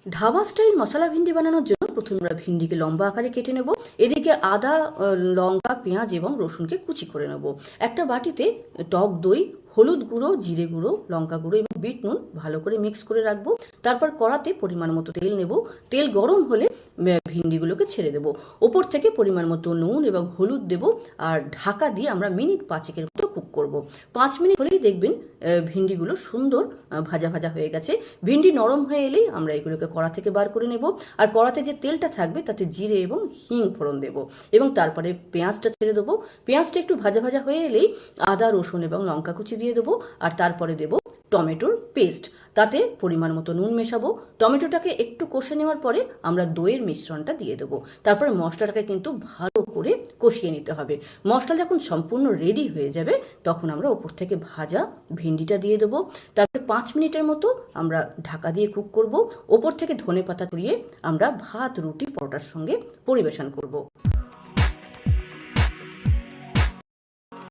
Dhaba style মশলা ভিন্ডি বানানোর জন্য প্রথমে আমরা ভিন্ডিকে লম্বা আকারে কেটে নেব। এদিকে আদা, লঙ্কা, পেঁয়াজ এবং রসুনকে কুচি করে নেব। একটা বাটিতে টক দই, হলুদ গুঁড়ো, জিরে গুঁড়ো, লঙ্কা গুঁড়ো এবং বিট নুন ভালো করে মিক্স করে রাখবো। তারপর কড়াতে পরিমাণ মতো তেল নেব। তেল গরম হলে ভিন্ডিগুলোকে ছেড়ে দেবো। ওপর থেকে পরিমাণ মতো নুন এবং হলুদ দেব, আর ঢাকা দিয়ে আমরা মিনিট 5 মতো কুক করব। 5 মিনিট হলেই দেখবেন ভিন্ডিগুলো সুন্দর ভাজা ভাজা হয়ে গেছে। ভিন্ডি নরম হয়ে এলেই আমরা এগুলোকে কড়া থেকে বার করে নেব। আর কড়াতে যে তেলটা থাকবে তাতে জিরে এবং হিং ফোড়ন দেব, এবং তারপরে পেঁয়াজটা ছেড়ে দেবো। পেঁয়াজটা একটু ভাজা ভাজা হয়ে এলেই আদা, রসুন এবং লঙ্কা কুচি দিয়ে দেবো, আর তারপরে দেব টমেটোর পেস্ট। তাতে পরিমাণ মতো নুন মেশাবো। টমেটোটাকে একটু কষে নেওয়ার পরে আমরা দইয়ের মিশ্রণটা দিয়ে দেবো। তারপরে মশলাটাকে কিন্তু ভালো করে কষিয়ে নিতে হবে। মশলা যখন সম্পূর্ণ রেডি হয়ে যাবে তখন আমরা ওপর থেকে ভাজা ভিন্ডিটা দিয়ে দেবো। তারপরে 5 মিনিটের মতো আমরা ঢাকা দিয়ে কুক করব। ওপর থেকে ধনেপাতা ছড়িয়ে আমরা ভাত, রুটি, পরোটার সঙ্গে পরিবেশন করব।